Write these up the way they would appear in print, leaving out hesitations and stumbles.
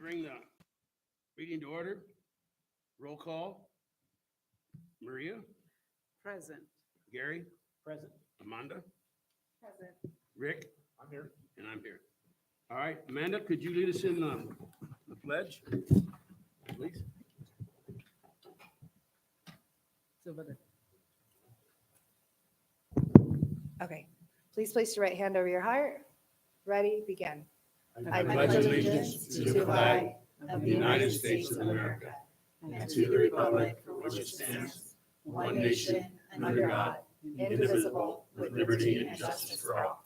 bring the meeting to order. Roll call. Maria, Present. Gary, Present. Amanda, Present. Rick, I'm here. and I'm here. All right, Amanda, could you lead us in the pledge, please? Okay, please place your right hand over your heart. Ready, begin. I pledge allegiance to the flag of the United States of America and to the republic for which it stands, one nation, under God, indivisible, with liberty and justice for all.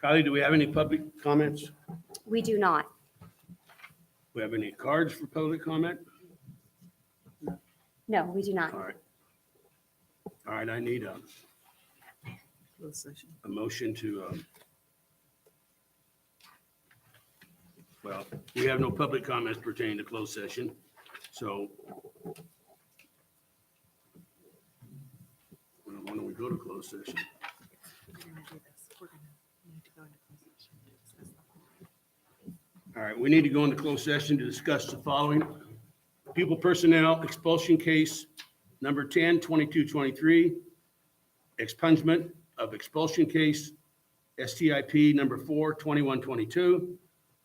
Kylie, do we have any public comments? We do not. We have any cards for public comment? No, we do not. All right. All right, I need Closed session. a motion to, well, we have no public comments pertaining to closed session, so why don't we go to closed session? We're gonna do this. We need to go into closed session to discuss the All right, we need to go into closed session to discuss the following. Pupil personnel expulsion case number 10-2223, expungement of expulsion case STIP number 4-2122,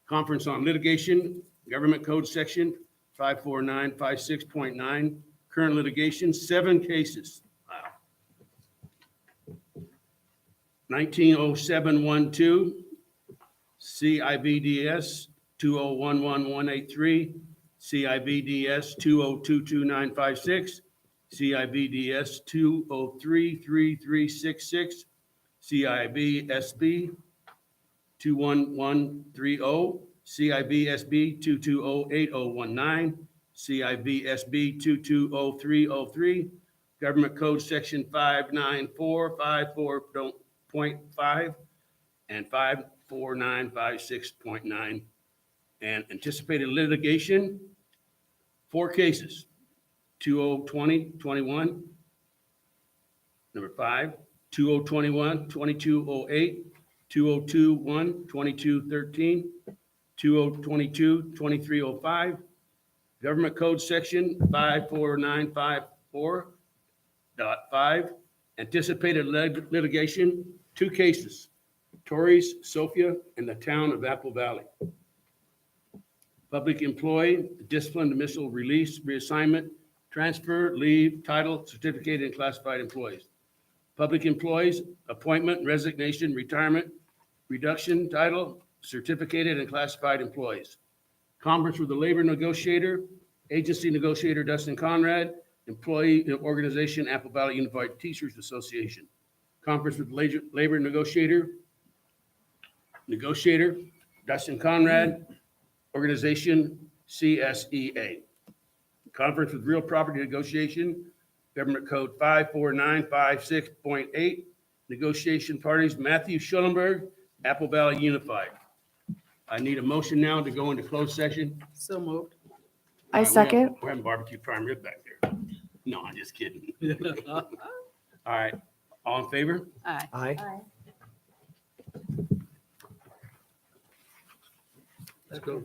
conference on litigation, government code section 54956.9, current litigation, 7 cases. Wow. 190712, CIVDS 2011183, CIVDS 2022956, CIVDS 2033366, CIVSB 21130, CIVSB 2208019, CIVSB 220303, Government Code Section 59454.5 and 54956.9, and anticipated litigation, 4 cases, 2020-21, number 5, 2021, 2208, 2021, 2213, 2022, 2305, Government Code Section 54954.5, anticipated litigation, 2 cases, Torres, Sophia, and the town of Apple Valley. Public employee, discipline, dismissal, release, reassignment, transfer, leave, title, certificated and classified employees. Public employees, appointment, resignation, retirement, reduction, title, certificated and classified employees. Conference with the labor negotiator, agency negotiator Dustin Conrad, employee organization Apple Valley Unified Teachers Association. Conference with labor negotiator Dustin Conrad, organization CSEA. Conference with real property negotiation, Government Code 54956.8, negotiation parties Matthew Schellenberg, Apple Valley Unified. I need a motion now to go into closed session. So moved. I second. We're having barbecue prime rib back there. No, I'm just kidding. All right, all in favor? Aye. Aye. Let's go.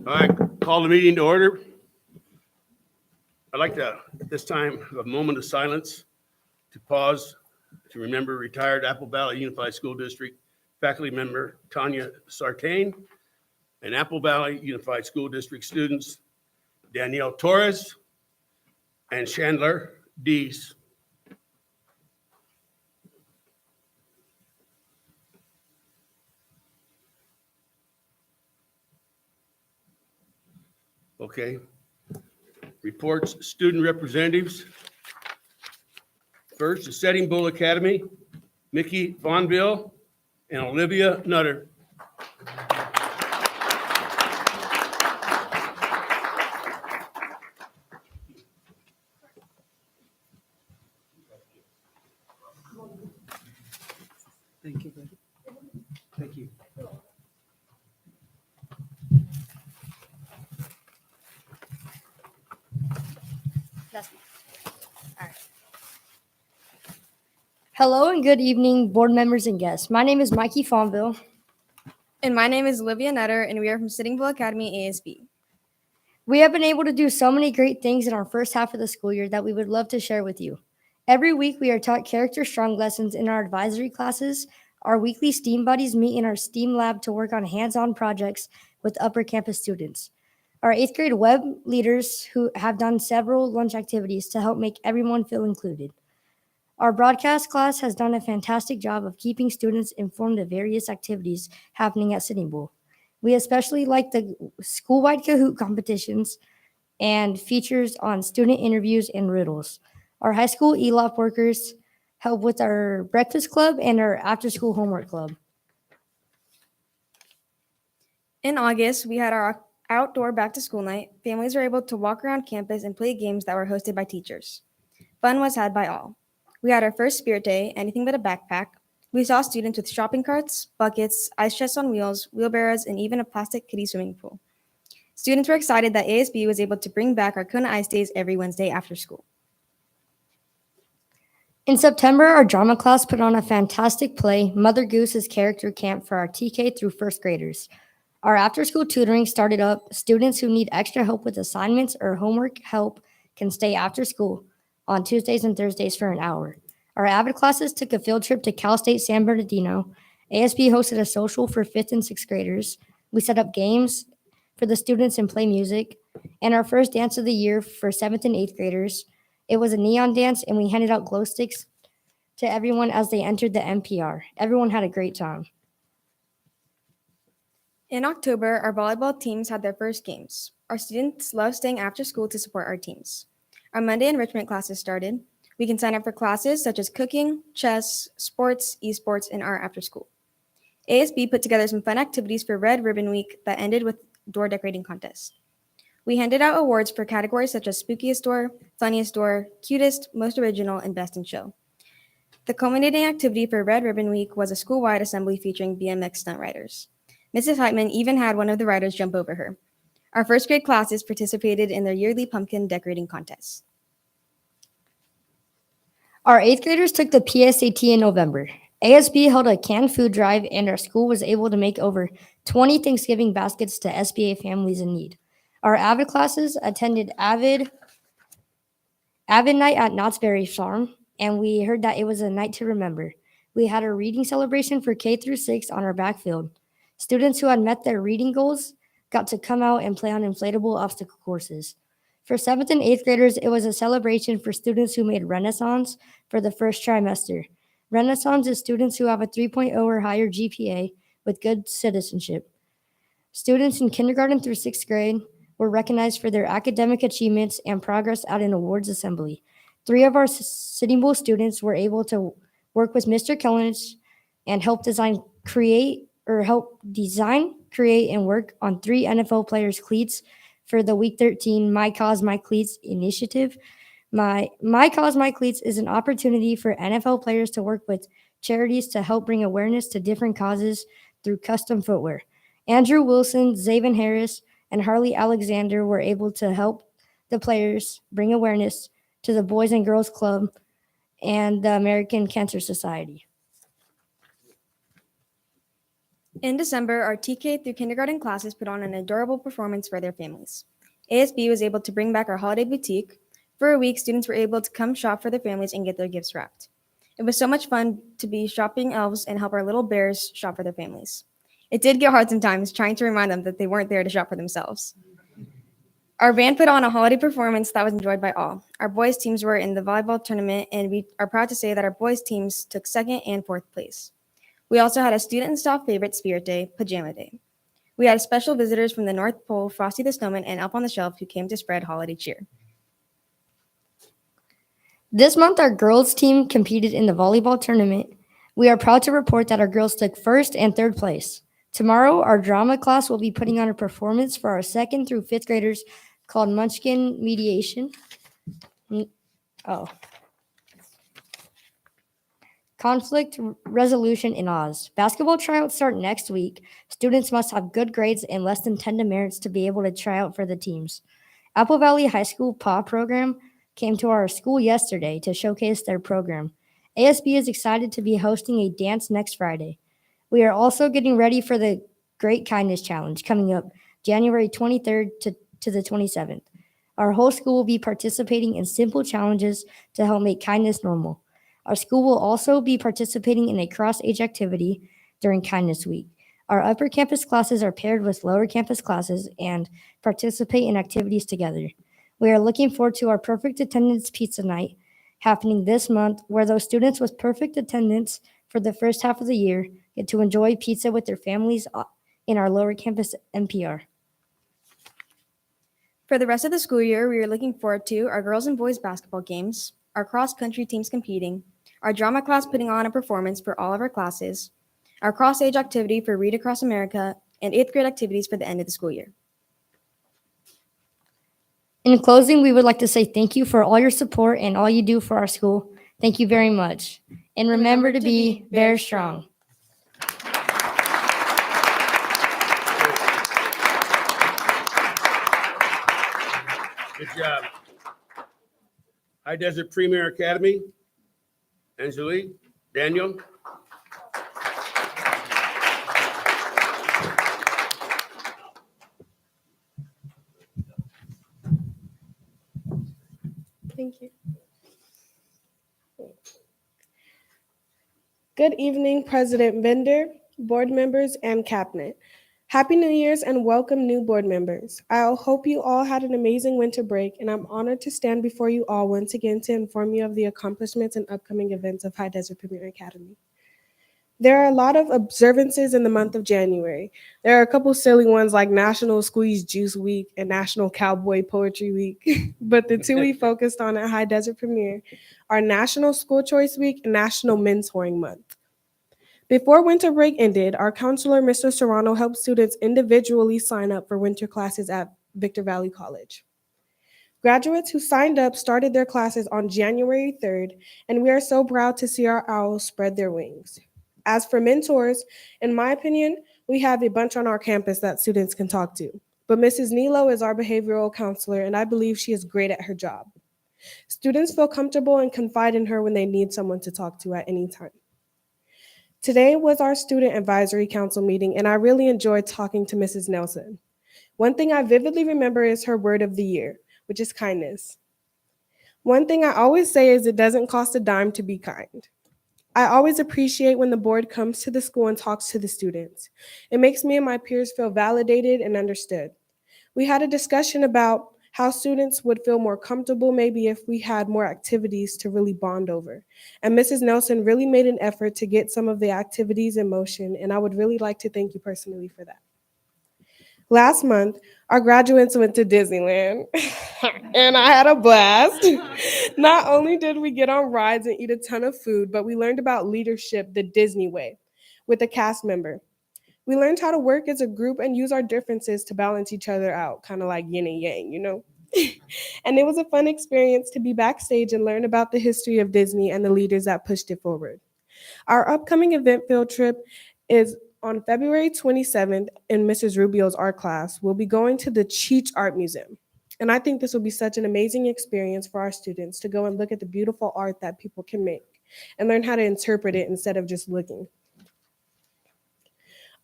All right, call the meeting to order. I'd like to, at this time, have a moment of silence to pause to remember retired Apple Valley Unified School District faculty member Tanya Sartain and Apple Valley Unified School District students Danielle Torres and Chandler Dees. Okay. Reports, student representatives. First, the Setting Bull Academy, Mickey Fonville and Olivia Nutter. Thank you, buddy. Thank you. Hello and good evening, board members and guests. My name is Mikey Fonville. And my name is Olivia Nutter, and we are from Sitting Bull Academy ASB. We have been able to do so many great things in our first half of the school year that we would love to share with you. Every week, we are taught character strong lessons in our advisory classes. Our weekly STEAM buddies meet in our STEAM lab to work on hands-on projects with upper campus students. Our 8th grade web leaders who have done several lunch activities to help make everyone feel included. Our broadcast class has done a fantastic job of keeping students informed of various activities happening at Sitting Bull. We especially like the school-wide Kahoot competitions and features on student interviews and riddles. Our high school ELOP workers help with our breakfast club and our after-school homework club. In August, we had our outdoor back-to-school night. Families were able to walk around campus and play games that were hosted by teachers. Fun was had by all. We had our first spirit day, anything but a backpack. We saw students with shopping carts, buckets, ice chests on wheels, wheelbarrows, and even a plastic kiddie swimming pool. Students were excited that ASB was able to bring back our Kona Ice Days every Wednesday after school. In September, our drama class put on a fantastic play, Mother Goose's Character Camp, for our TK through first graders. Our after-school tutoring started up. Students who need extra help with assignments or homework help can stay after school on Tuesdays and Thursdays for an hour. Our AVID classes took a field trip to Cal State San Bernardino. ASB hosted a social for 5th and 6th graders. We set up games for the students and play music. And our first dance of the year for 7th and 8th graders. It was a neon dance, and we handed out glow sticks to everyone as they entered the NPR. Everyone had a great time. In October, our volleyball teams had their first games. Our students love staying after school to support our teams. Our Monday enrichment classes started. We can sign up for classes such as cooking, chess, sports, esports, and art after school. ASB put together some fun activities for Red Ribbon Week that ended with door decorating contest. We handed out awards for categories such as Spookiest Door, Funniest Door, Cutest, Most Original, and Best in Show. The culminating activity for Red Ribbon Week was a school-wide assembly featuring BMX stunt riders. Mrs. Heitman even had one of the riders jump over her. Our first grade classes participated in their yearly pumpkin decorating contest. Our 8th graders took the PSAT in November. ASB held a canned food drive, and our school was able to make over 20 Thanksgiving baskets to SBA families in need. Our AVID classes attended AVID night at Knott's Berry Farm, and we heard that it was a night to remember. We had a reading celebration for K through 6 on our backfield. Students who had met their reading goals got to come out and play on inflatable obstacle courses. For 7th and 8th graders, it was a celebration for students who made Renaissance for the first trimester. Renaissance is students who have a 3.0 or higher GPA with good citizenship. Students in kindergarten through 6th grade were recognized for their academic achievements and progress at an awards assembly. 3 of our Sitting Bull students were able to work with Mr. Kellens and help design, create, and work on 3 NFL players' cleats for the Week 13 My Cause, My Cleats initiative. My Cause, My Cleats is an opportunity for NFL players to work with charities to help bring awareness to different causes through custom footwear. Andrew Wilson, Zaven Harris, and Harley Alexander were able to help the players bring awareness to the Boys and Girls Club and the American Cancer Society. In December, our TK through kindergarten classes put on an adorable performance for their families. ASB was able to bring back our holiday boutique. For a week, students were able to come shop for their families and get their gifts wrapped. It was so much fun to be shopping elves and help our little bears shop for their families. It did get hard sometimes trying to remind them that they weren't there to shop for themselves. Our band put on a holiday performance that was enjoyed by all. Our boys' teams were in the volleyball tournament, and we are proud to say that our boys' teams took second and fourth place. We also had a student and staff favorite Spirit Day, Pajama Day. We had special visitors from the North Pole, Frosty the Snowman, and Up on the Shelf who came to spread holiday cheer. This month, our girls' team competed in the volleyball tournament. We are proud to report that our girls took first and third place. Tomorrow, our drama class will be putting on a performance for our 2nd through 5th graders called Munchkin Mediation. Conflict Resolution in Oz. Basketball tryouts start next week. Students must have good grades and less than 10 demerits to be able to try out for the teams. Apple Valley High School PAW program came to our school yesterday to showcase their program. ASB is excited to be hosting a dance next Friday. We are also getting ready for the Great Kindness Challenge coming up January 23rd to the 27th. Our whole school will be participating in simple challenges to help make kindness normal. Our school will also be participating in a cross-age activity during Kindness Week. Our upper campus classes are paired with lower campus classes and participate in activities together. We are looking forward to our Perfect Attendance Pizza Night happening this month, where those students with perfect attendance for the first half of the year get to enjoy pizza with their families in our lower campus NPR. For the rest of the school year, we are looking forward to our girls and boys basketball games, our cross-country teams competing, our drama class putting on a performance for all of our classes, our cross-age activity for Read Across America, and 8th grade activities for the end of the school year. In closing, we would like to say thank you for all your support and all you do for our school. Thank you very much. And remember to be very strong. Good job. High Desert Premier Academy. Angelique, Daniel. Thank you. Good evening, President Bender, board members, and cabinet. Happy New Year's and welcome new board members. I hope you all had an amazing winter break, and I'm honored to stand before you all once again to inform you of the accomplishments and upcoming events of High Desert Premier Academy. There are a lot of observances in the month of January. There are a couple silly ones like National Squeeze Juice Week and National Cowboy Poetry Week, but the two we focused on at High Desert Premier are National School Choice Week and National Mentoring Month. Before winter break ended, our counselor, Mr. Serrano, helped students individually sign up for winter classes at Victor Valley College. Graduates who signed up started their classes on January 3rd, and we are so proud to see our owls spread their wings. As for mentors, in my opinion, we have a bunch on our campus that students can talk to. But Mrs. Nilo is our behavioral counselor, and I believe she is great at her job. Students feel comfortable and confide in her when they need someone to talk to at any time. Today was our Student Advisory Council meeting, and I really enjoyed talking to Mrs. Nelson. One thing I vividly remember is her word of the year, which is kindness. One thing I always say is it doesn't cost a dime to be kind. I always appreciate when the board comes to the school and talks to the students. It makes me and my peers feel validated and understood. We had a discussion about how students would feel more comfortable maybe if we had more activities to really bond over. And Mrs. Nelson really made an effort to get some of the activities in motion, and I would really like to thank you personally for that. Last month, our graduates went to Disneyland, and I had a blast. Not only did we get on rides and eat a ton of food, but we learned about leadership the Disney way with a cast member. We learned how to work as a group and use our differences to balance each other out, kind of like yin and yang, you know? And it was a fun experience to be backstage and learn about the history of Disney and the leaders that pushed it forward. Our upcoming event field trip is on February 27th in Mrs. Rubio's art class. We'll be going to the Cheech Art Museum. And I think this will be such an amazing experience for our students to go and look at the beautiful art that people can make and learn how to interpret it instead of just looking.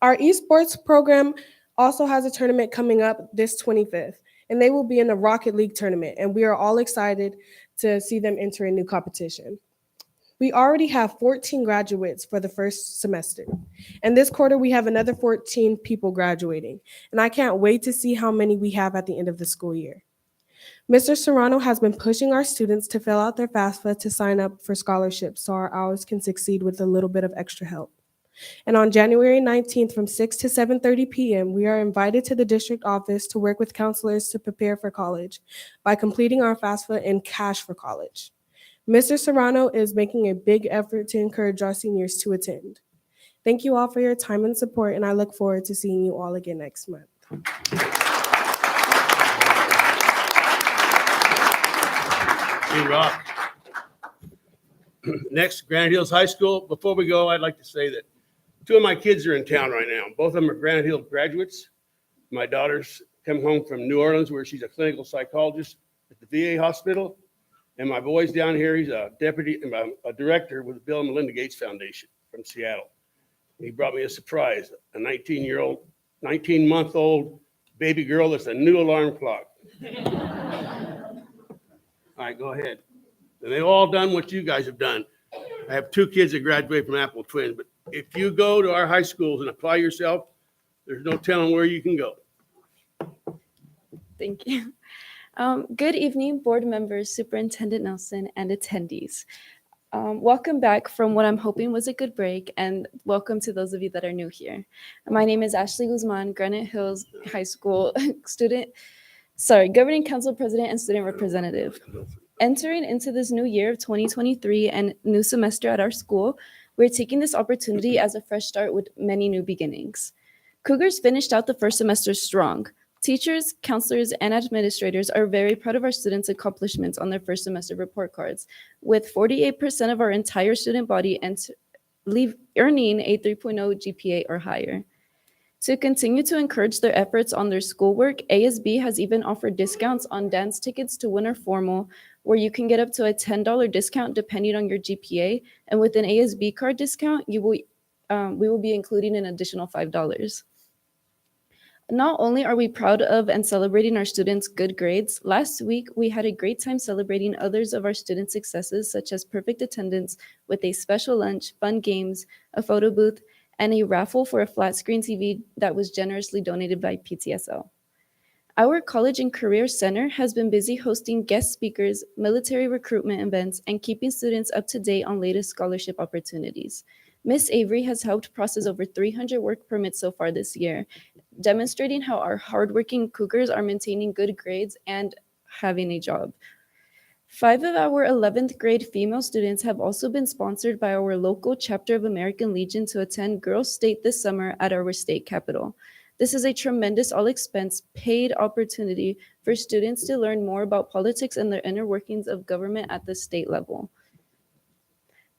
Our esports program also has a tournament coming up this 25th, and they will be in the Rocket League tournament, and we are all excited to see them enter a new competition. We already have 14 graduates for the first semester, and this quarter we have another 14 people graduating, and I can't wait to see how many we have at the end of the school year. Mr. Serrano has been pushing our students to fill out their FAFSA to sign up for scholarships so our hours can succeed with a little bit of extra help. And on January 19th from 6 to 7:30 p.m., we are invited to the district office to work with counselors to prepare for college by completing our FAFSA in cash for college. Mr. Serrano is making a big effort to encourage our seniors to attend. Thank you all for your time and support, and I look forward to seeing you all again next month. Hey, Rock. Next, Granite Hills High School. Before we go, I'd like to say that two of my kids are in town right now. Both of them are Granite Hill graduates. My daughter's come home from New Orleans, where she's a clinical psychologist at the VA hospital. And my boy's down here. He's a director with the Bill and Melinda Gates Foundation from Seattle. He brought me a surprise, a 19-month-old baby girl that's a new alarm clock. All right, go ahead. And they've all done what you guys have done. I have two kids that graduated from Apple Twins, but if you go to our high schools and apply yourself, there's no telling where you can go. Thank you. Good evening, board members, Superintendent Nelson, and attendees. Welcome back from what I'm hoping was a good break, and welcome to those of you that are new here. My name is Ashley Guzman, Granite Hills High School Governing Council President and Student Representative. Entering into this new year of 2023 and new semester at our school, we're taking this opportunity as a fresh start with many new beginnings. Cougars finished out the first semester strong. Teachers, counselors, and administrators are very proud of our students' accomplishments on their first semester report cards, with 48% of our entire student body earning a 3.0 GPA or higher. To continue to encourage their efforts on their schoolwork, ASB has even offered discounts on dance tickets to Winter Formal, where you can get up to a $10 discount depending on your GPA, and with an ASB card discount, we will be including an additional $5. Not only are we proud of and celebrating our students' good grades, last week we had a great time celebrating others of our students' successes, such as perfect attendance with a special lunch, fun games, a photo booth, and a raffle for a flat screen TV that was generously donated by PTSL. Our College and Career Center has been busy hosting guest speakers, military recruitment events, and keeping students up to date on latest scholarship opportunities. Ms. Avery has helped process over 300 work permits so far this year, demonstrating how our hardworking Cougars are maintaining good grades and having a job. 5 of our 11th grade female students have also been sponsored by our local chapter of American Legion to attend Girls State this summer at our state capitol. This is a tremendous all-expense paid opportunity for students to learn more about politics and the inner workings of government at the state level.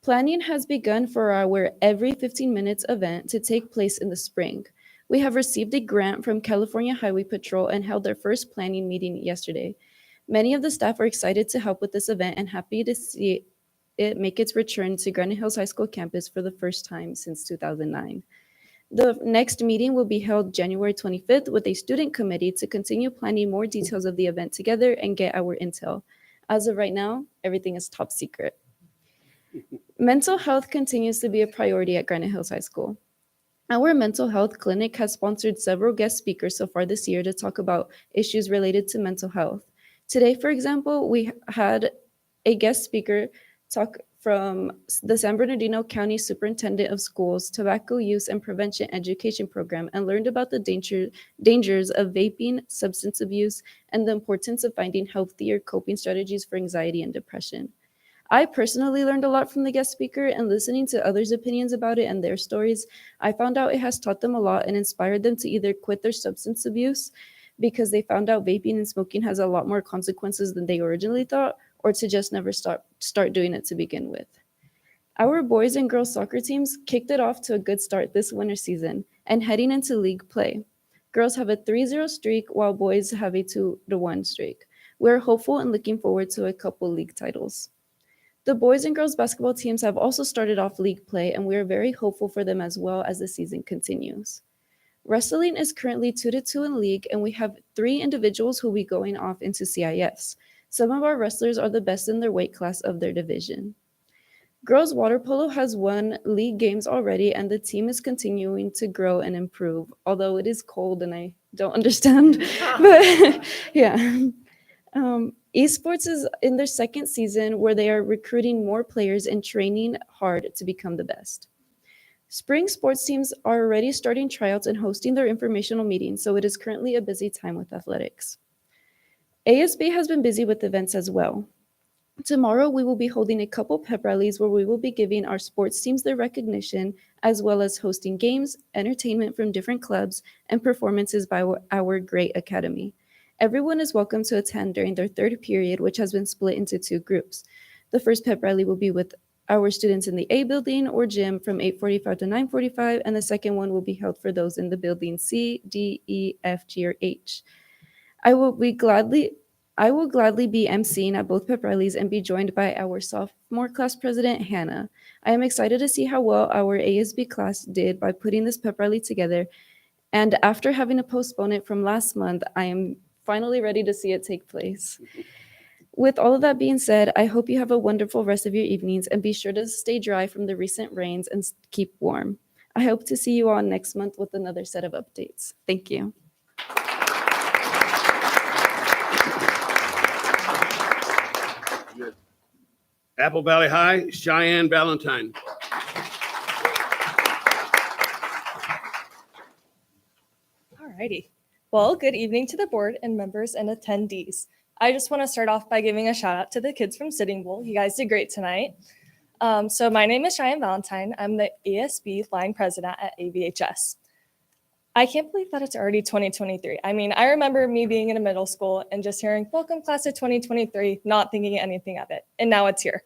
Planning has begun for our Every 15 Minutes event to take place in the spring. We have received a grant from California Highway Patrol and held their first planning meeting yesterday. Many of the staff are excited to help with this event and happy to see it make its return to Granite Hills High School campus for the first time since 2009. The next meeting will be held January 25th with a student committee to continue planning more details of the event together and get our intel. As of right now, everything is top secret. Mental health continues to be a priority at Granite Hills High School. Our mental health clinic has sponsored several guest speakers so far this year to talk about issues related to mental health. Today, for example, we had a guest speaker talk from the San Bernardino County Superintendent of Schools Tobacco Use and Prevention Education Program and learned about the dangers of vaping, substance abuse, and the importance of finding healthier coping strategies for anxiety and depression. I personally learned a lot from the guest speaker, and listening to others' opinions about it and their stories, I found out it has taught them a lot and inspired them to either quit their substance abuse because they found out vaping and smoking has a lot more consequences than they originally thought, or to just never start doing it to begin with. Our boys and girls soccer teams kicked it off to a good start this winter season and heading into league play. Girls have a 3-0 streak while boys have a 2-1 streak. We're hopeful and looking forward to a couple league titles. The boys and girls basketball teams have also started off league play, and we are very hopeful for them as well as the season continues. Wrestling is currently 2-2 in league, and we have 3 individuals who will be going off into CIFs. Some of our wrestlers are the best in their weight class of their division. Girls water polo has won league games already, and the team is continuing to grow and improve, although it is cold and I don't understand. But yeah. Esports is in their second season where they are recruiting more players and training hard to become the best. Spring sports teams are already starting tryouts and hosting their informational meetings, so it is currently a busy time with athletics. ASB has been busy with events as well. Tomorrow, we will be holding a couple pep rallies where we will be giving our sports teams their recognition, as well as hosting games, entertainment from different clubs, and performances by our great academy. Everyone is welcome to attend during their third period, which has been split into 2 groups. The first pep rally will be with our students in the A building or gym from 8:45 to 9:45, and the second one will be held for those in the building C, D, E, F, G, or H. I will gladly be emceeing at both pep rallies and be joined by our sophomore class president, Hannah. I am excited to see how well our ASB class did by putting this pep rally together, and after having to postpone it from last month, I am finally ready to see it take place. With all of that being said, I hope you have a wonderful rest of your evenings and be sure to stay dry from the recent rains and keep warm. I hope to see you all next month with another set of updates. Thank you. Apple Valley High, Cheyenne Valentine. Alrighty. Well, good evening to the board and members and attendees. I just want to start off by giving a shout out to the kids from Sitting Bull. You guys did great tonight. So my name is Cheyenne Valentine. I'm the ASB line president at AVHS. I can't believe that it's already 2023. I mean, I remember me being in a middle school and just hearing, welcome class of 2023, not thinking anything of it. And now it's here.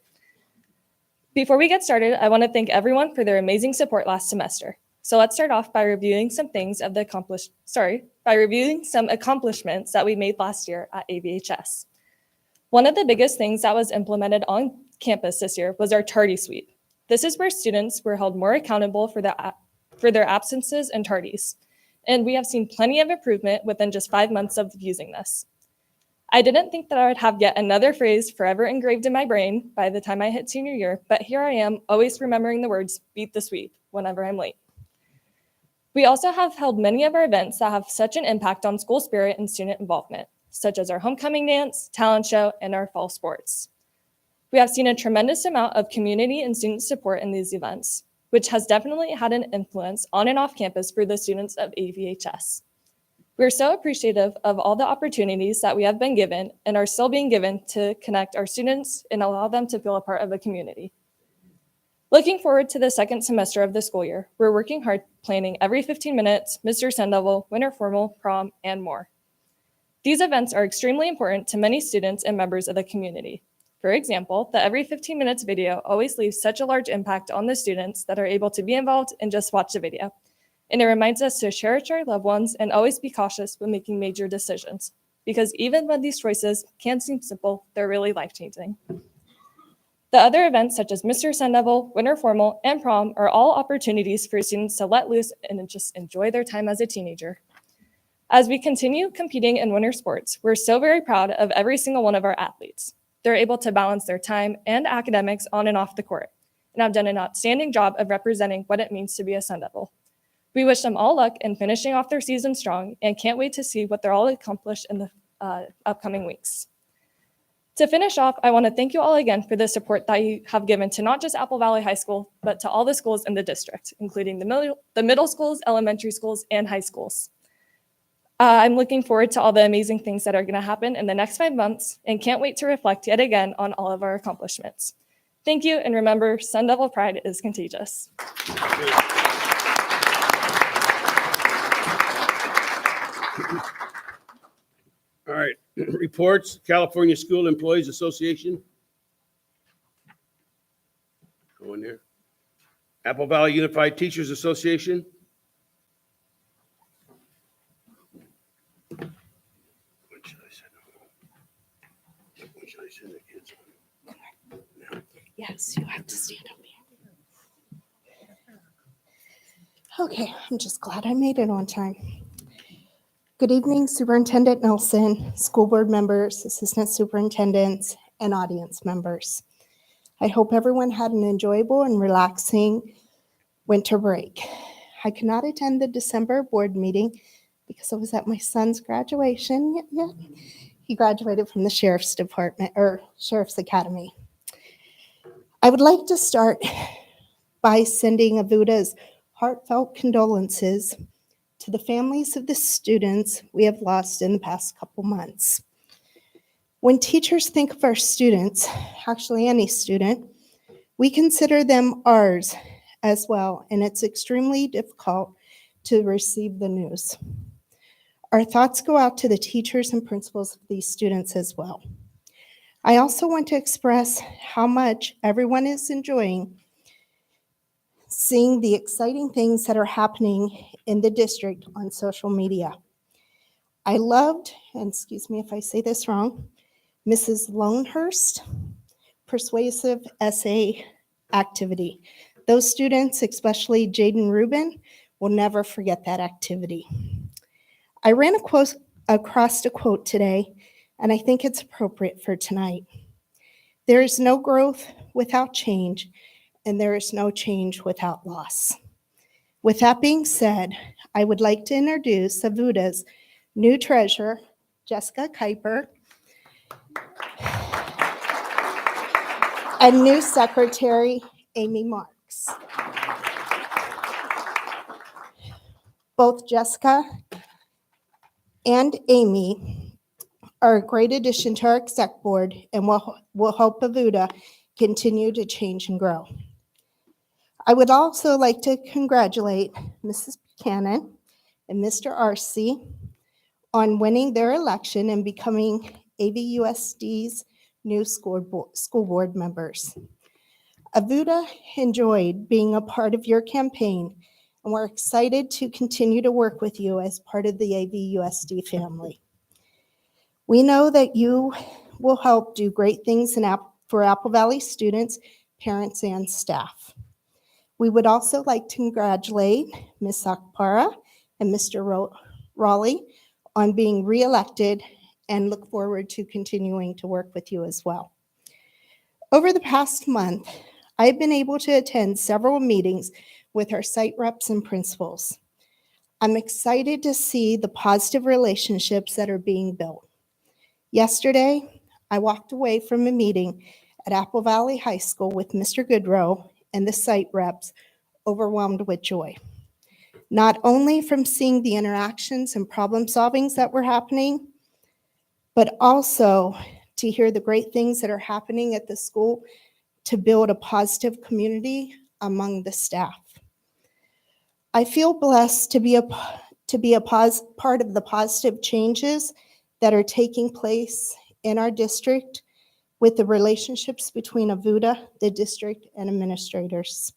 Before we get started, I want to thank everyone for their amazing support last semester. So let's start off by reviewing some accomplishments that we made last year at AVHS. One of the biggest things that was implemented on campus this year was our tardy sweep. This is where students were held more accountable for their absences and tardies. And we have seen plenty of improvement within just 5 months of using this. I didn't think that I would have yet another phrase forever engraved in my brain by the time I hit senior year, but here I am, always remembering the words, beat the sweep, whenever I'm late. We also have held many of our events that have such an impact on school spirit and student involvement, such as our homecoming dance, talent show, and our fall sports. We have seen a tremendous amount of community and student support in these events, which has definitely had an influence on and off campus for the students of AVHS. We're so appreciative of all the opportunities that we have been given and are still being given to connect our students and allow them to feel a part of a community. Looking forward to the second semester of the school year, we're working hard planning every 15 minutes, Mr. Sun Devil, winter formal, prom, and more. These events are extremely important to many students and members of the community. For example, the every 15 minutes video always leaves such a large impact on the students that are able to be involved and just watch the video. And it reminds us to cherish our loved ones and always be cautious when making major decisions, because even when these choices can seem simple, they're really life-changing. The other events such as Mr. Sun Devil, Winter Formal, and Prom are all opportunities for students to let loose and just enjoy their time as a teenager. As we continue competing in winter sports, we're so very proud of every single one of our athletes. They're able to balance their time and academics on and off the court, and have done an outstanding job of representing what it means to be a Sun Devil. We wish them all luck in finishing off their season strong and can't wait to see what they're all accomplished in the upcoming weeks. To finish off, I want to thank you all again for the support that you have given to not just Apple Valley High School, but to all the schools in the district, including the middle schools, elementary schools, and high schools. I'm looking forward to all the amazing things that are going to happen in the next 5 months and can't wait to reflect yet again on all of our accomplishments. Thank you, and remember, Sun Devil pride is contagious. All right, reports, California School Employees Association. Go in there. Apple Valley Unified Teachers Association. What should I send them? What should I send the kids on? Yes, you have to stand up here. Okay, I'm just glad I made it on time. Good evening, Superintendent Nelson, school board members, assistant superintendents, and audience members. I hope everyone had an enjoyable and relaxing winter break. I could not attend the December board meeting because I was at my son's graduation. He graduated from the Sheriff's Department, or Sheriff's Academy. I would like to start by sending AVUSD's heartfelt condolences to the families of the students we have lost in the past couple months. When teachers think of our students, actually any student, we consider them ours as well, and it's extremely difficult to receive the news. Our thoughts go out to the teachers and principals of these students as well. I also want to express how much everyone is enjoying seeing the exciting things that are happening in the district on social media. I loved, and excuse me if I say this wrong, Mrs. Lonehurst's persuasive essay activity. Those students, especially Jaden Rubin, will never forget that activity. I ran across a quote today, and I think it's appropriate for tonight. There is no growth without change, and there is no change without loss. With that being said, I would like to introduce AVUSD's new treasurer, Jessica Kuiper, and new secretary, Amy Marks. Both Jessica and Amy are a great addition to our exec board and will help AVUSD continue to change and grow. I would also like to congratulate Mrs. Buchanan and Mr. Arce on winning their election and becoming AVUSD's new school board members. AVUSD enjoyed being a part of your campaign, and we're excited to continue to work with you as part of the AVUSD family. We know that you will help do great things for Apple Valley students, parents, and staff. We would also like to congratulate Ms. Akpara and Mr. Raleigh on being reelected and look forward to continuing to work with you as well. Over the past month, I've been able to attend several meetings with our site reps and principals. I'm excited to see the positive relationships that are being built. Yesterday, I walked away from a meeting at Apple Valley High School with Mr. Goodrow and the site reps, overwhelmed with joy. Not only from seeing the interactions and problem solvings that were happening, but also to hear the great things that are happening at the school to build a positive community among the staff. I feel blessed to be a part of the positive changes that are taking place in our district with the relationships between AVUSD, the district, and administrators.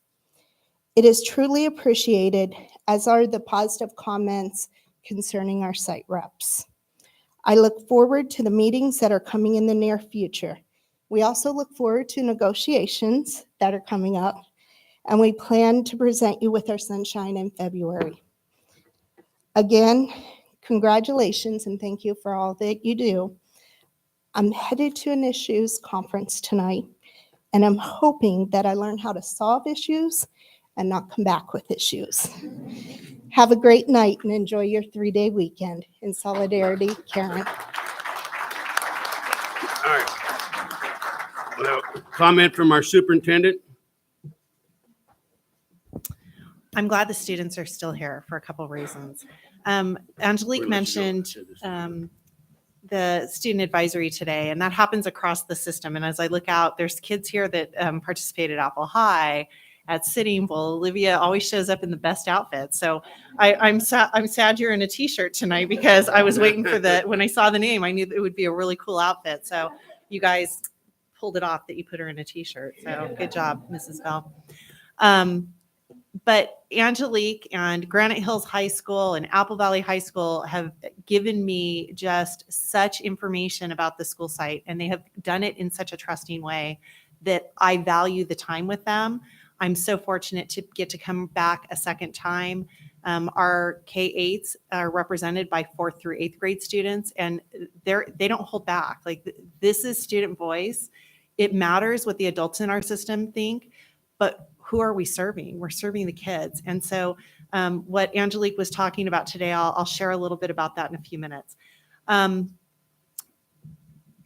It is truly appreciated, as are the positive comments concerning our site reps. I look forward to the meetings that are coming in the near future. We also look forward to negotiations that are coming up, and we plan to present you with our sunshine in February. Again, congratulations and thank you for all that you do. I'm headed to an issues conference tonight, and I'm hoping that I learn how to solve issues and not come back with issues. Have a great night and enjoy your 3-day weekend. In solidarity, Karen. All right. Well, comment from our superintendent. I'm glad the students are still here for a couple reasons. Angelique mentioned the student advisory today, and that happens across the system. And as I look out, there's kids here that participate at Apple High, at Sitting Bull. Olivia always shows up in the best outfit. So I'm sad you're in a t-shirt tonight because I was waiting for when I saw the name, I knew that it would be a really cool outfit. So you guys pulled it off that you put her in a t-shirt. So good job, Mrs. Bell. But Angelique and Granite Hills High School and Apple Valley High School have given me just such information about the school site, and they have done it in such a trusting way that I value the time with them. I'm so fortunate to get to come back a second time. Our K-8s are represented by 4th through 8th grade students, and they don't hold back. Like, this is student voice. It matters what the adults in our system think, but who are we serving? We're serving the kids. And so what Angelique was talking about today, I'll share a little bit about that in a few minutes.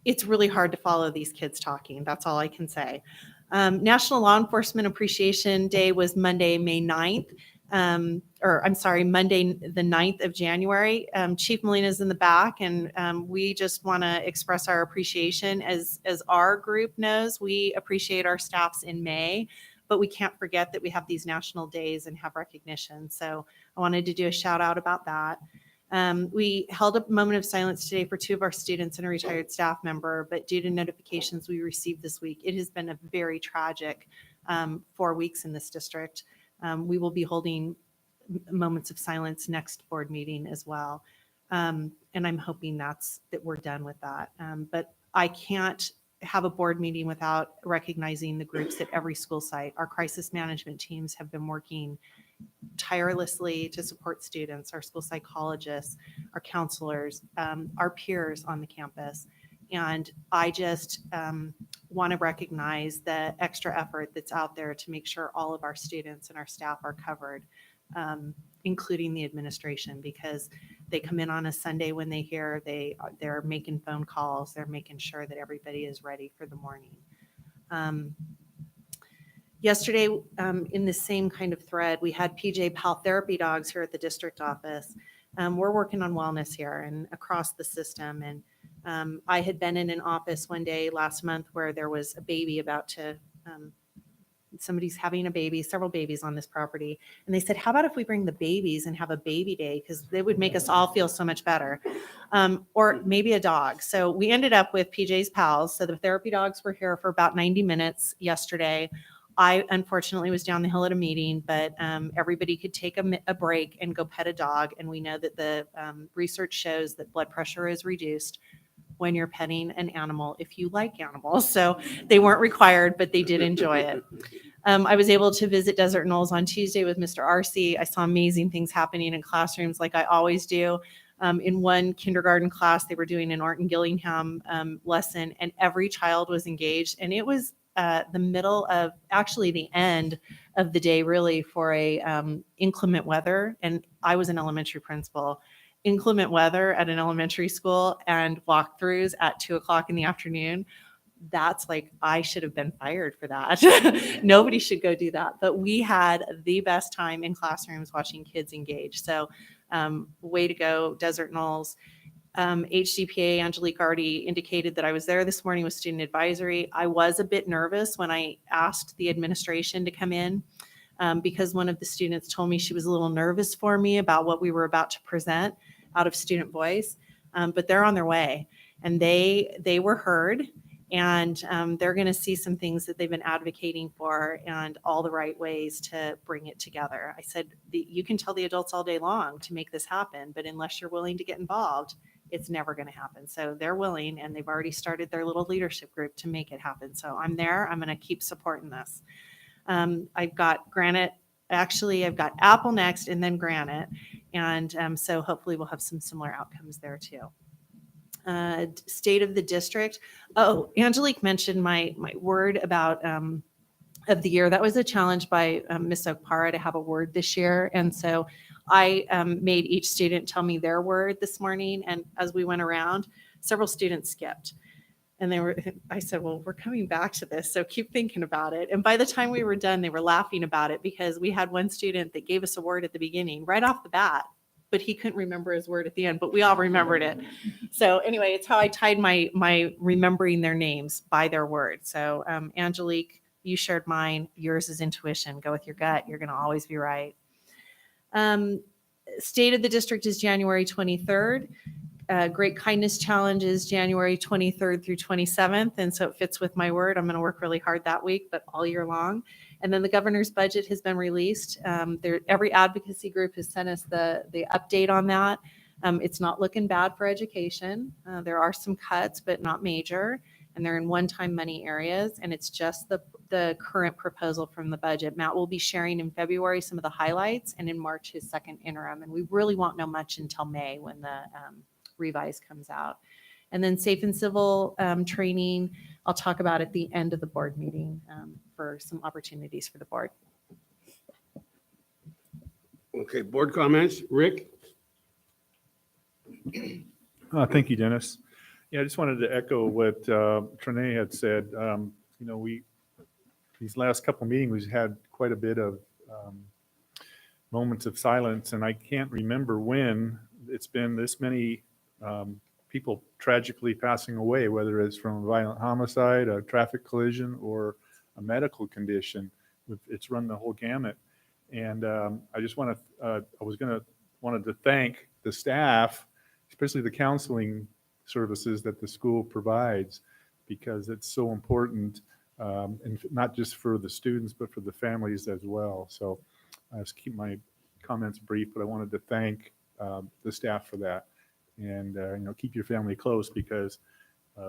It's really hard to follow these kids talking. That's all I can say. National Law Enforcement Appreciation Day was Monday, May 9th. Monday, the 9th of January. Chief Molina's in the back, and we just want to express our appreciation. As our group knows, we appreciate our staffs in May, but we can't forget that we have these national days and have recognition. So I wanted to do a shout out about that. We held a moment of silence today for 2 of our students and a retired staff member, but due to notifications we received this week, it has been a very tragic 4 weeks in this district. We will be holding moments of silence next board meeting as well. And I'm hoping that we're done with that. But I can't have a board meeting without recognizing the groups at every school site. Our crisis management teams have been working tirelessly to support students, our school psychologists, our counselors, our peers on the campus. And I just want to recognize the extra effort that's out there to make sure all of our students and our staff are covered, including the administration, because they come in on a Sunday when they hear they're making phone calls, they're making sure that everybody is ready for the morning. Yesterday, in the same kind of thread, we had PJ Pal therapy dogs here at the district office. We're working on wellness here and across the system. And I had been in an office one day last month where there was a baby about to, somebody's having a baby, several babies on this property. And they said, how about if we bring the babies and have a baby day? Because they would make us all feel so much better. Or maybe a dog. So we ended up with PJ's Pals. So the therapy dogs were here for about 90 minutes yesterday. I unfortunately was down the hill at a meeting, but everybody could take a break and go pet a dog. And we know that the research shows that blood pressure is reduced when you're petting an animal, if you like animals. So they weren't required, but they did enjoy it. I was able to visit Desert Knolls on Tuesday with Mr. Arcee. I saw amazing things happening in classrooms like I always do. In one kindergarten class, they were doing an Orton Gillingham lesson, and every child was engaged. And it was the middle of, actually the end of the day, really, for a inclement weather. And I was an elementary principal. Inclement weather at an elementary school and walkthroughs at 2:00 in the afternoon. That's like, I should have been fired for that. Nobody should go do that. But we had the best time in classrooms watching kids engage. So way to go, Desert Knolls. HDPA, Angelique already indicated that I was there this morning with student advisory. I was a bit nervous when I asked the administration to come in because one of the students told me she was a little nervous for me about what we were about to present out of Student Voice, but they're on their way, and they were heard, and they're going to see some things that they've been advocating for and all the right ways to bring it together. I said, you can tell the adults all day long to make this happen, but unless you're willing to get involved, it's never going to happen. So they're willing, and they've already started their little leadership group to make it happen. So I'm there. I'm going to keep supporting this. I've got Granite. Actually, I've got Apple next and then Granite. And so hopefully we'll have some similar outcomes there too. State of the district. Oh, Angelique mentioned my word about of the year. That was a challenge by Ms. Okpara to have a word this year. And so I made each student tell me their word this morning. And as we went around, several students skipped. And I said, well, we're coming back to this, so keep thinking about it. And by the time we were done, they were laughing about it because we had one student that gave us a word at the beginning, right off the bat, but he couldn't remember his word at the end, but we all remembered it. So anyway, it's how I tied my remembering their names by their word. So Angelique, you shared mine. Yours is intuition. Go with your gut. You're going to always be right. State of the district is January 23rd. Great Kindness Challenge is January 23rd through 27th. And so it fits with my word. I'm going to work really hard that week, but all year long. And then the governor's budget has been released. Every advocacy group has sent us the update on that. It's not looking bad for education. There are some cuts, but not major. And they're in one-time money areas. And it's just the current proposal from the budget. Matt will be sharing in February some of the highlights, and in March his second interim. And we really won't know much until May when the revise comes out. And then safe and civil training, I'll talk about at the end of the board meeting for some opportunities for the board. Okay, board comments. Rick? Thank you, Dennis. Yeah, I just wanted to echo what Trinae had said. These last couple of meetings, we've had quite a bit of moments of silence, and I can't remember when it's been this many people tragically passing away, whether it's from a violent homicide, a traffic collision, or a medical condition. It's run the whole gamut. And I just wanted to thank the staff, especially the counseling services that the school provides, because it's so important, and not just for the students, but for the families as well. So I just keep my comments brief, but I wanted to thank the staff for that. And keep your family close, because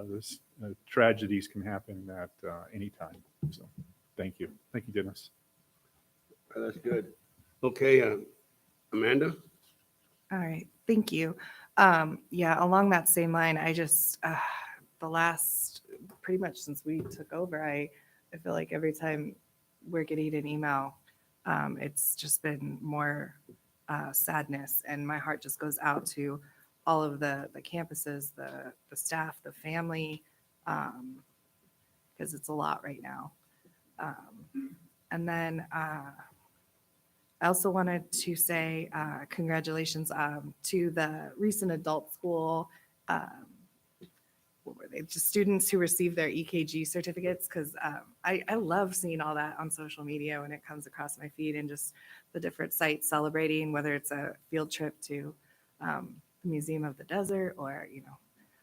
this tragedies can happen at any time. So thank you. Thank you, Dennis. That's good. Okay, Amanda? All right, thank you. Yeah, along that same line, I just, the last, pretty much since we took over, I feel like every time we're getting an email, it's just been more sadness, and my heart just goes out to all of the campuses, the staff, the family, because it's a lot right now. And then I also wanted to say congratulations to the recent adult school, what were they, just students who received their EKG certificates, because I love seeing all that on social media when it comes across my feed, and just the different sites celebrating, whether it's a field trip to the Museum of the Desert, or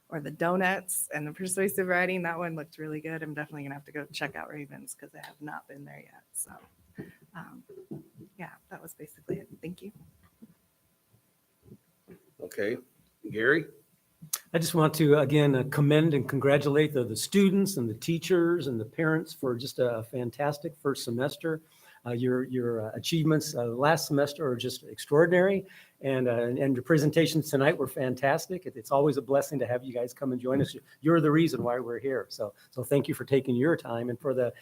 or the donuts and the persuasive writing. That one looked really good. I'm definitely gonna have to go check out Ravens, because I have not been there yet. So yeah, that was basically it. Thank you. Okay, Gary? I just want to, again, commend and congratulate the students and the teachers and the parents for just a fantastic first semester. Your achievements last semester are just extraordinary, and your presentations tonight were fantastic. It's always a blessing to have you guys come and join us. You're the reason why we're here. So thank you for taking your time, and for the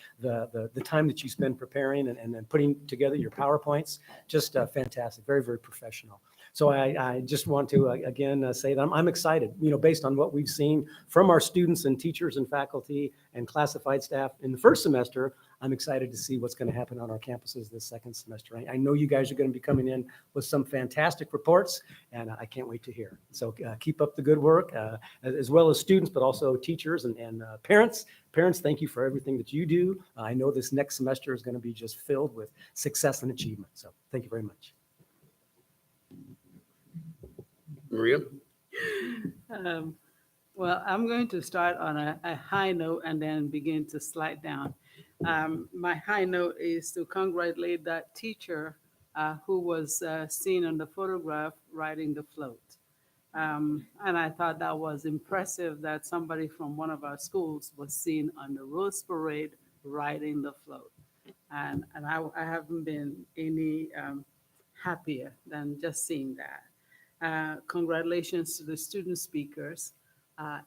time that you spend preparing and then putting together your PowerPoints. Just fantastic, very, very professional. So I just want to again say that I'm excited, based on what we've seen from our students and teachers and faculty and classified staff in the first semester. I'm excited to see what's going to happen on our campuses this second semester. I know you guys are going to be coming in with some fantastic reports, and I can't wait to hear. So keep up the good work, as well as students, but also teachers and parents. Parents, thank you for everything that you do. I know this next semester is going to be just filled with success and achievement. So thank you very much. Maria? Well, I'm going to start on a high note and then begin to slide down. My high note is to congratulate that teacher who was seen on the photograph riding the float. And I thought that was impressive, that somebody from one of our schools was seen on the Rose Parade riding the float. And I haven't been any happier than just seeing that. Congratulations to the student speakers.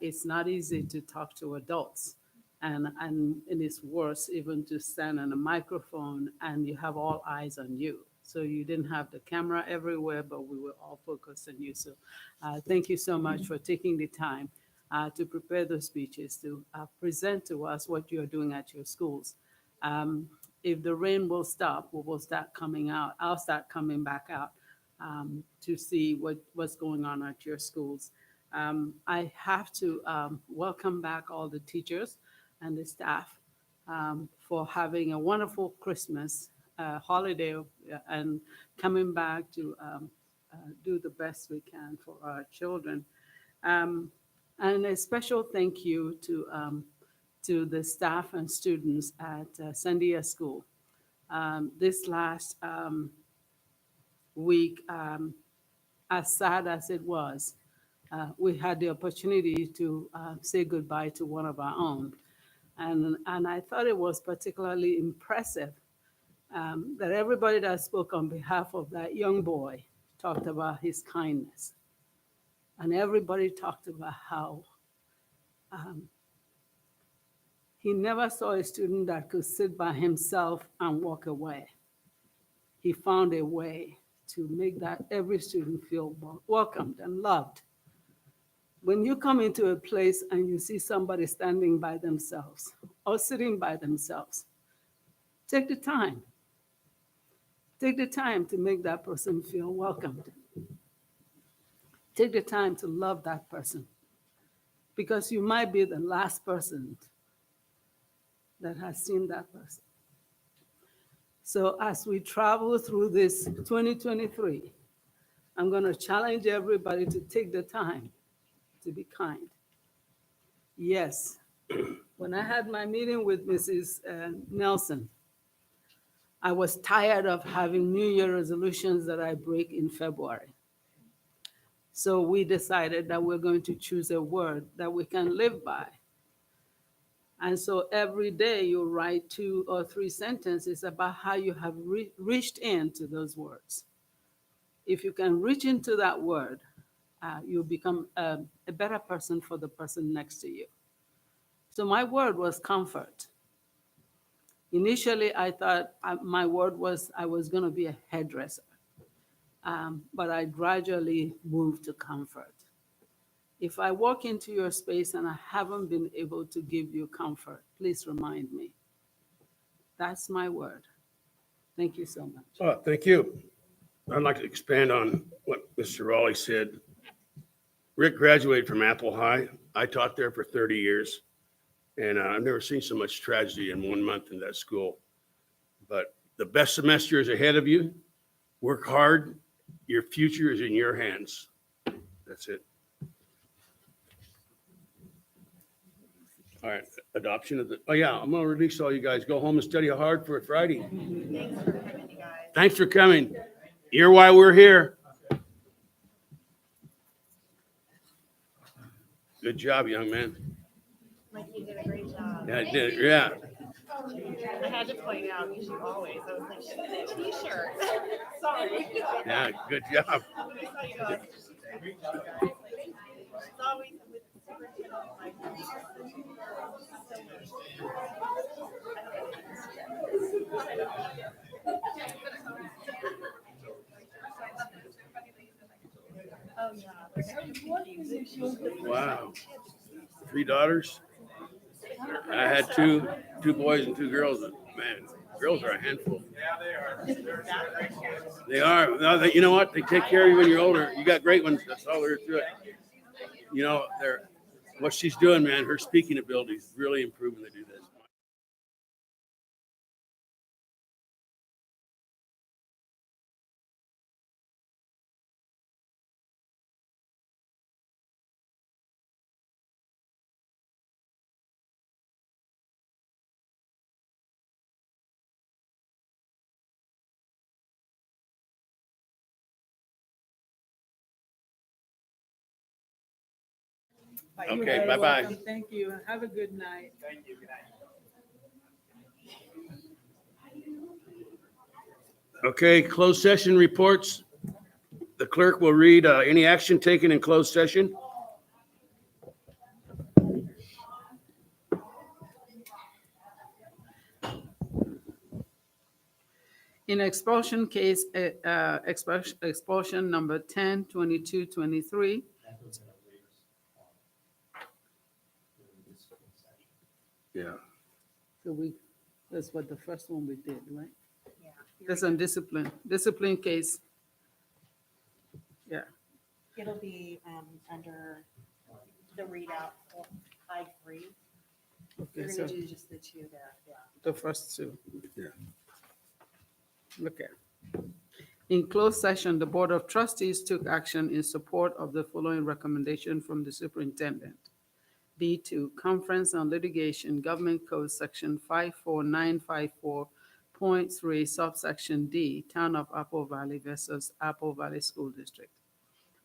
It's not easy to talk to adults, and it's worse even to stand on a microphone and you have all eyes on you. So you didn't have the camera everywhere, but we were all focused on you. So thank you so much for taking the time to prepare those speeches, to present to us what you're doing at your schools. If the rain will stop, we will start coming out. I'll start coming back out to see what's going on at your schools. I have to welcome back all the teachers and the staff for having a wonderful Christmas holiday and coming back to do the best we can for our children. And a special thank you to the staff and students at Sandia School. This last week, as sad as it was, we had the opportunity to say goodbye to one of our own. And I thought it was particularly impressive that everybody that spoke on behalf of that young boy talked about his kindness. And everybody talked about how he never saw a student that could sit by himself and walk away. He found a way to make that every student feel welcomed and loved. When you come into a place and you see somebody standing by themselves or sitting by themselves, take the time. Take the time to make that person feel welcomed. Take the time to love that person, because you might be the last person that has seen that person. So as we travel through this 2023, I'm going to challenge everybody to take the time to be kind. Yes, when I had my meeting with Mrs. Nelson, I was tired of having New Year resolutions that I break in February. So we decided that we're going to choose a word that we can live by. And so every day you write 2 or 3 sentences about how you have reached into those words. If you can reach into that word, you'll become a better person for the person next to you. So my word was comfort. Initially, I thought my word was I was going to be a hairdresser, but I gradually moved to comfort. If I walk into your space and I haven't been able to give you comfort, please remind me. That's my word. Thank you so much. Oh, thank you. I'd like to expand on what Mr. Raleigh said. Rick graduated from Apple High. I taught there for 30 years, and I've never seen so much tragedy in 1 month in that school. But the best semester is ahead of you. Work hard. Your future is in your hands. That's it. All right, adoption of the, oh yeah, I'm gonna release all you guys. Go home and study hard for Friday. Thanks for coming, you guys. Thanks for coming. You're why we're here. Good job, young man. Mike, you did a great job. Yeah, I did. Yeah. I had to point out, you should always, I was like, she's in a t-shirt. Sorry. Yeah, good job. When I saw you, I was just, it's always with superintendent, like, oh, yeah. Wow. 3 daughters. I had two boys and 2 girls. Man, girls are a handful. They are. No, you know what? They take care of you when you're older. You got great ones. That's all there is to it. You know, what she's doing, man, her speaking ability is really improving to do this. Okay, bye-bye. Thank you. Have a good night. Thank you. Good night. Okay, closed session reports. The clerk will read any action taken in closed session. In expulsion case, expulsion number 10-22-23. Yeah. So that's what the first one we did, right? Yeah. That's on discipline case. Yeah. It'll be under the readout of I-3. Okay, You're so gonna do just the 2 there, yeah. the first 2. Yeah. Okay. In closed session, the Board of Trustees took action in support of the following recommendation from the superintendent. B2, Conference on Litigation, Government Code Section 54954.3, subsection D, Town of Apple Valley versus Apple Valley School District.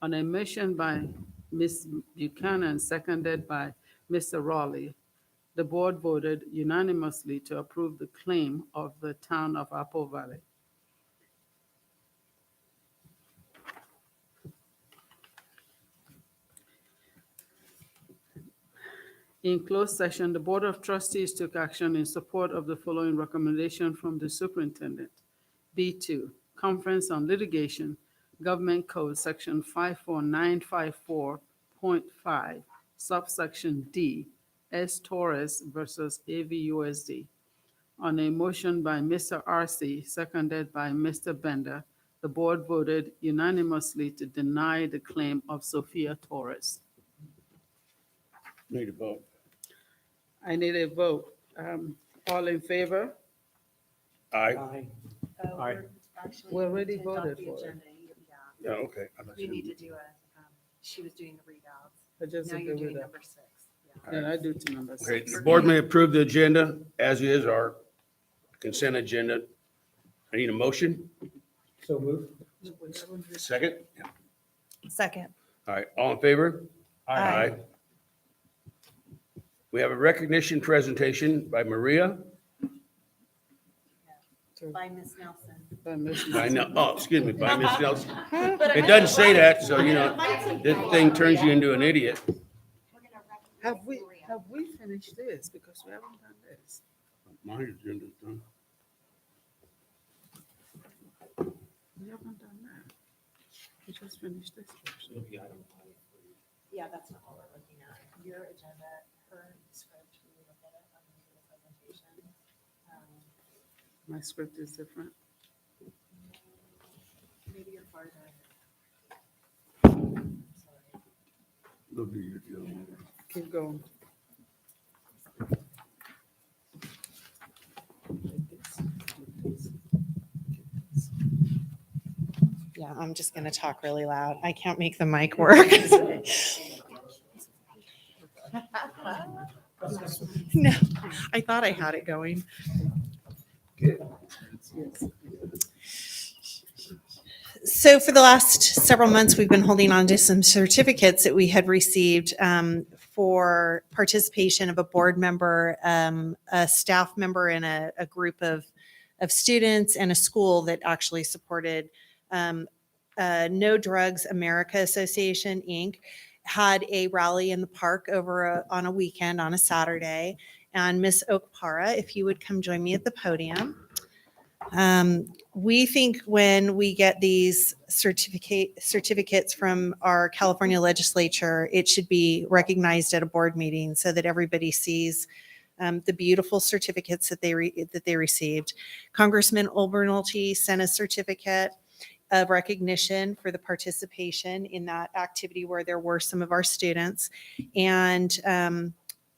On a motion by Ms. Buchanan, seconded by Mr. Raleigh, The board voted unanimously to approve the claim of the town of Apple Valley. In closed session, the Board of Trustees took action in support of the following recommendation from the superintendent. B2, Conference on Litigation, Government Code, Section 54954.5, subsection D, S. Torres versus AVUSD. On a motion by Mr. Arce, seconded by Mr. Bender, the board voted unanimously to deny the claim of Sophia Torres. Need a vote. I need a vote. All in favor? Aye. Aye. We already voted for it. Yeah, okay. You need to do she was doing the readouts. I just Now you're agree with doing that. number 6. And I do to number Okay, 6. the board may approve the agenda as is, our consent agenda. I need a motion. So move. Second? Second. All right, all in favor? Aye. We have a recognition presentation by Maria. By Ms. Nelson. By Ms. By Nelson. Excuse me, by Ms. Nelson. It doesn't say that, so, this thing turns you into an idiot. Have we finished this? Because we haven't done this. My agenda's done. We haven't done that. We just finished this portion. Yeah, that's not what we're looking at. Your agenda, her script, we look at it on the presentation. My script is different. Maybe you're farther. Go do your job. Keep going. Yeah, I'm just going to talk really loud. I can't make the mic work. No, I thought I had it going. So for the last several months, we've been holding on to some certificates that we had received for participation of a board member, a staff member, and a group of students, and a school that actually supported No Drugs America Association, Inc., had a rally in the park on a weekend on a Saturday. And Miss Okpara, if you would come join me at the podium. We think when we get these certificates from our California legislature, it should be recognized at a board meeting so that everybody sees the beautiful certificates that they received. Congressman Olbernalty sent a certificate of recognition for the participation in that activity where there were some of our students. And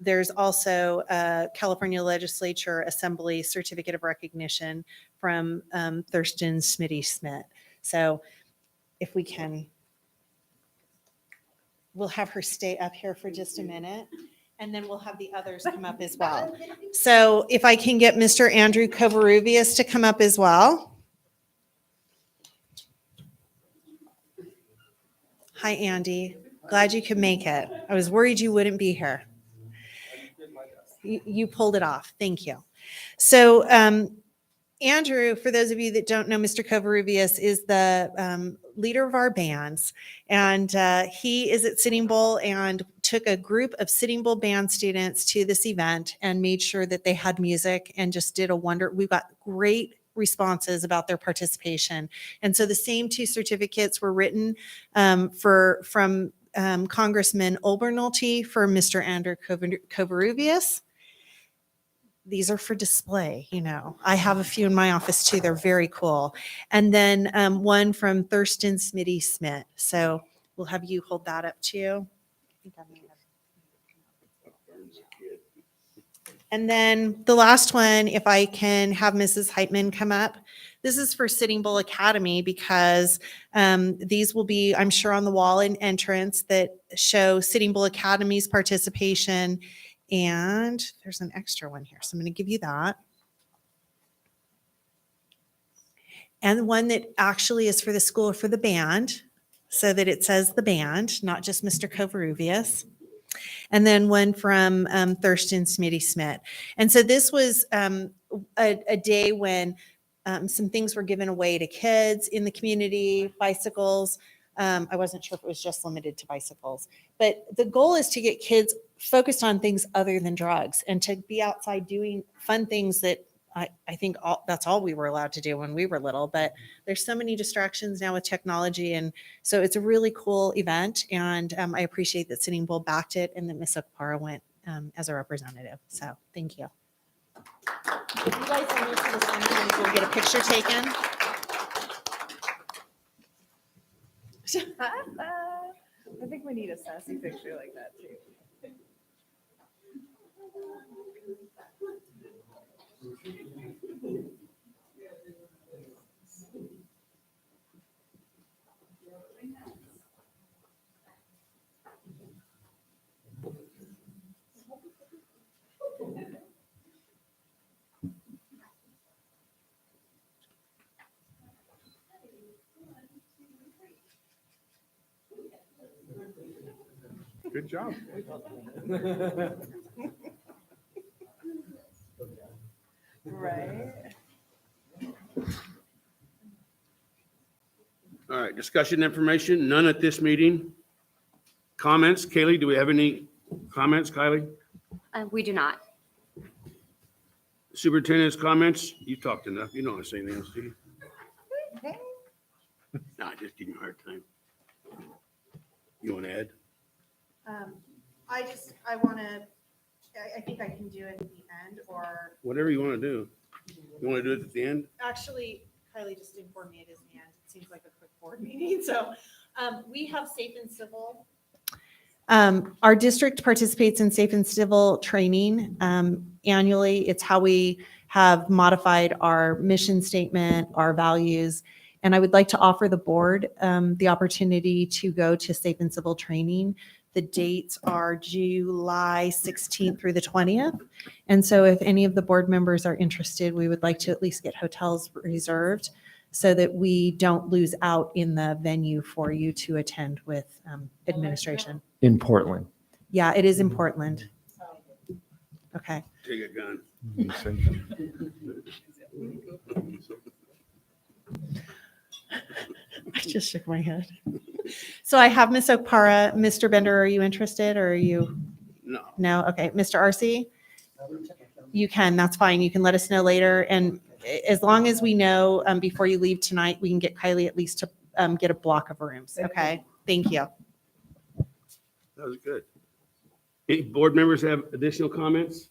there's also a California Legislature Assembly Certificate of Recognition from Thurston Smitty-Smith. So if we can, we'll have her stay up here for just a minute, and then we'll have the others come up as well. So if I can get Mr. Andrew Covarrubias to come up as well. Hi, Andy. Glad you could make it. I was worried you wouldn't be here. You pulled it off. Thank you. So, Andrew, for those of you that don't know, Mr. Covarrubias is the leader of our bands, and he is at Sitting Bull and took a group of Sitting Bull band students to this event and made sure that they had music and just did a wonder. We've got great responses about their participation. And so the same two certificates were written from Congressman Olbernalty for Mr. Andrew Covarrubias. These are for display, I have a few in my office too. They're very cool. And then one from Thurston Smitty-Smith. So we'll have you hold that up too. And then the last one, if I can have Mrs. Heitman come up. This is for Sitting Bull Academy because these will be, I'm sure, on the wall in entrance that show Sitting Bull Academy's participation. And there's an extra one here, so I'm going to give you that. And one that actually is for the school, for the band, so that it says the band, not just Mr. Covarrubias. and then one from Thurston Smitty Smith. And so this was a day when some things were given away to kids in the community, bicycles. I wasn't sure if it was just limited to bicycles, but the goal is to get kids focused on things other than drugs and to be outside doing fun things that I think that's all we were allowed to do when we were little, but there's so many distractions now with technology. And so it's a really cool event. And I appreciate that Sitting Bull backed it and that Ms. Okpara went as a representative. So thank you. If you guys are new to the center, we'll get a picture taken. I think we need a sassy picture like that too. Good job. Right. All right, discussion information, none at this meeting. Comments, Kaylee, do we have any comments, Kylie? We do not. Superintendent's comments? You talked enough, you know how to say things, do you? No, I just give you a hard time. You want to add? I think I can do it at the end, or Whatever you want to do. You want to do it at the end? actually, Kylie just informed me it is the end. It seems like a quick board meeting. So we have Safe and Civil. Our district participates in Safe and Civil training annually. It's how we have modified our mission statement, our values. And I would like to offer the board the opportunity to go to Safe and Civil training. The dates are July 16th through the 20th. And so if any of the board members are interested, we would like to at least get hotels reserved so that we don't lose out in the venue for you to attend with administration. In Portland. Yeah, it is in Portland. Okay. Take a gun. I just shook my head. So I have Ms. Okpara. Mr. Bender, are you interested or are you? No. No? Okay. Mr. Arcee? You can, that's fine. You can let us know later. And as long as we know before you leave tonight, we can get Kylie at least to get a block of rooms. Okay. Thank you. That was good. Any board members have additional comments?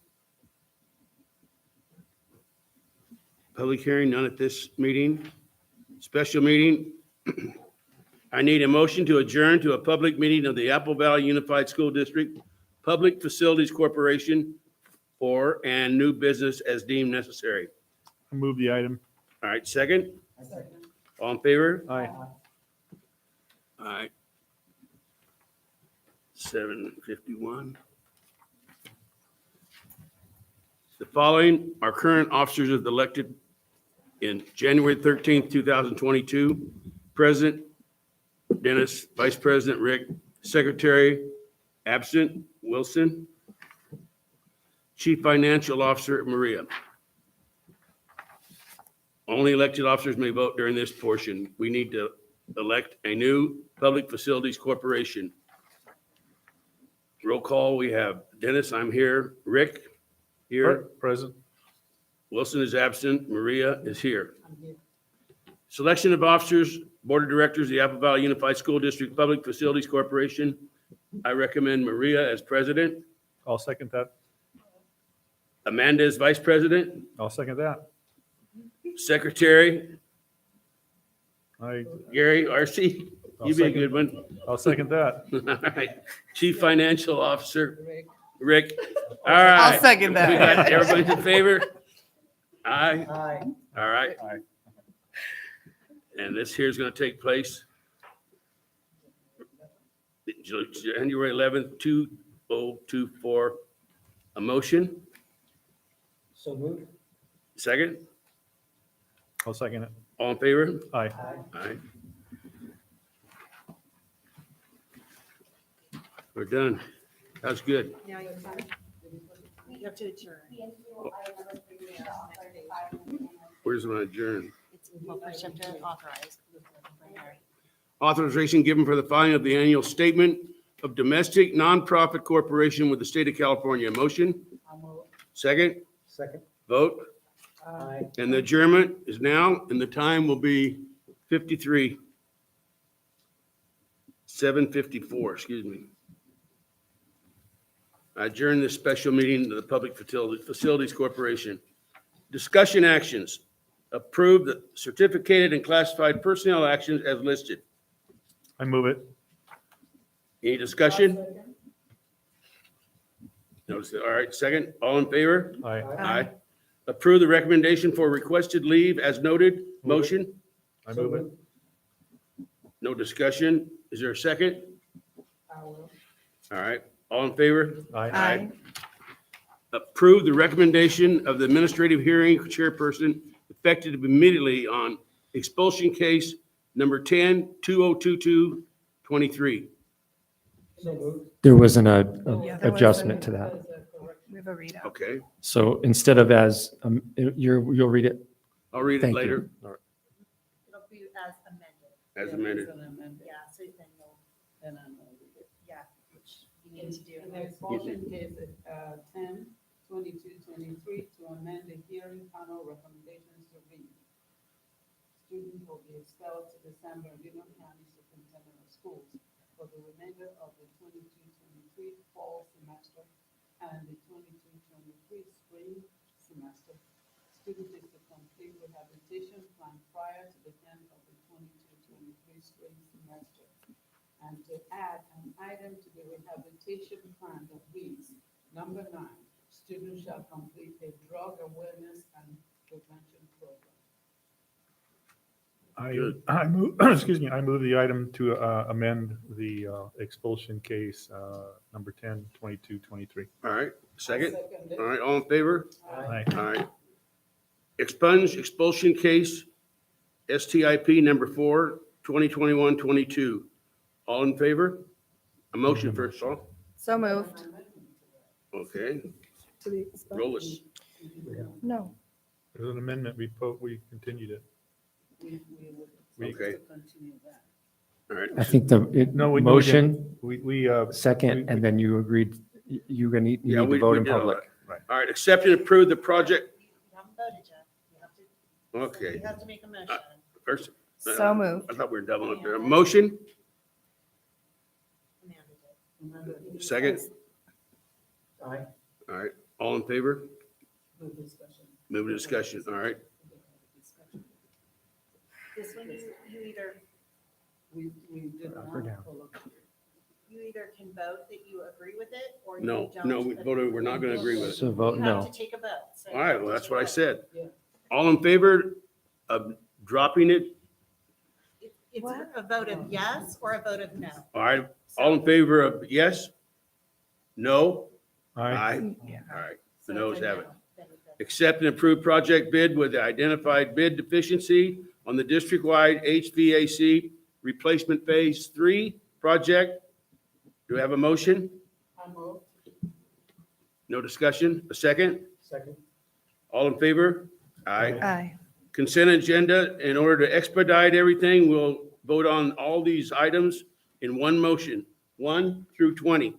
Public hearing, none at this meeting. Special meeting. I need a motion to adjourn to a public meeting of the Apple Valley Unified School District Public Facilities Corporation and new business as deemed necessary. I move the item. All right, second? All in favor? Aye. All right. 7:51. The following are current officers of the elected in January 13th, 2022. President Dennis, Vice President Rick, Secretary absent Wilson, Chief Financial Officer Maria. Only elected officers may vote during this portion. We need to elect a new Public Facilities Corporation. Roll call, we have Dennis, I'm here. Rick, here. Present. Wilson is absent. Maria is here. Selection of officers, Board of Directors, the Apple Valley Unified School District Public Facilities Corporation. I recommend Maria as president. I'll second that. Amanda is vice president. I'll second that. Secretary, I, Gary Arcee. You be a good one. I'll second that. All right. Chief Financial Officer, Rick. All right. I'll second that. We got everybody's in favor? Aye. Aye. All right. Aye. And this here is going to take place January 11th, 2024. A motion? So moved. Second? I'll second it. All in favor? Aye. Aye. We're done. That's good. Now you have to adjourn. Where's my adjourn? Well, first you have to authorize. Authorization given for the filing of the annual statement of domestic nonprofit corporation with the state of California. Motion? Second? Second. Vote? Aye. And the adjournment is now, and the time will be 7:54, excuse me. I adjourn this special meeting of the Public Facilities Corporation. Discussion actions. Approve the certificated and classified personnel actions as listed. I move it. Any discussion? Notice that. All right, second. All in favor? Aye. Aye. Approve the recommendation for requested leave as noted. Motion? I move it. No discussion. Is there a second? All right. All in favor? Aye. Approve the recommendation of the administrative hearing chairperson effective immediately on expulsion case number 10-2022-23. There was an Yeah, there was adjustment a- to that. We have a readout. Okay, So instead of as, you'll read it? I'll read it Thank you. later It'll be as amended. as amended. Yeah, so then you'll, Then I know. yeah, which you need to do. In the expulsion case, 10/22/23, to amend the hearing panel recommendations to read. Students will be expelled to the San Bernardino County Superintendent of Schools for the remainder of the 22-23 fall semester and the 22-23 spring semester. Students is to complete rehabilitation plan prior to the end of the 22-23 spring semester, and to add an item to the rehabilitation plan that reads, number 9, students shall complete a drug awareness and prevention program. I move, excuse me, I move the item to amend the expulsion case number 10/22/23. All right, second. Second it. All right, all in favor? Aye. All right. Expunge expulsion case STIP number 4, 2021-22. All in favor? A motion first, all. So moved. Okay, To the expulsion. roll this. No. There's an amendment, we continued it. We would Okay. continue that. All right. I think the No, we motion, We, second, and then you agreed, you're going to need Yeah, to we vote in did all public. that. All right, accept and approve the project. You haven't voted yet. You have to, Okay, you have to make a motion. first. So moved. I thought we were doubling up there. Motion, Amanda did. second. Aye. All right, all in favor? Good discussion. Move to discussion, all right. This one, you either, We did Up or down? not pull up. you either can vote that you agree with it, or you No, don't. no, we voted, we're not gonna agree with it. So vote You have no. to take a vote. So All right, well, that's what I said. Yeah. All in favor of dropping it? It's What? a vote of yes or a vote of no. All right, all in favor of yes? No? Aye. Yeah. All right, So the noes it's a have it. no. Then it doesn't. Accept and approve project bid with the identified bid deficiency on the district-wide HVAC replacement phase 3 project. Do we have a motion? I move. No discussion? A second? Second. All in favor? Aye. Aye. Consent agenda, in order to expedite everything, we'll vote on all these items in one motion, 1 through 20.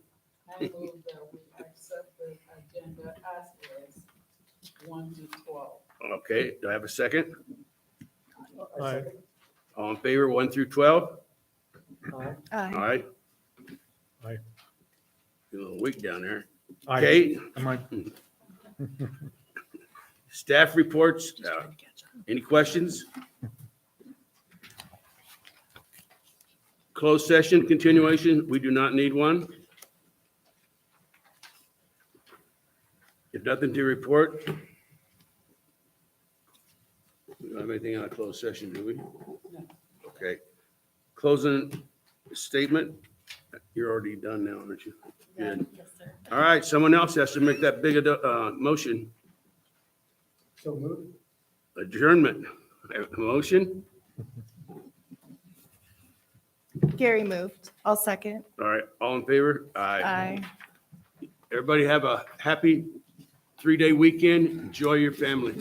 I move that we accept the agenda as is, 1 to 12. Okay, do I have a second? Aye. All in favor, 1 through 12? Aye. All Aye. right. Aye. A little weak down there. Aye. Okay, Am I- staff reports. Any questions? Closed session continuation, we do not need one. If nothing to report. We don't have anything on a closed session, do we? Okay. Closing statement. You're already done now, aren't you? Good. Yes, sir. All right, someone else has to make that big motion. So moved. Adjournment. I have a motion. Gary moved. I'll second. All right, all in favor? Aye. Everybody have a happy 3-day weekend. Enjoy your family.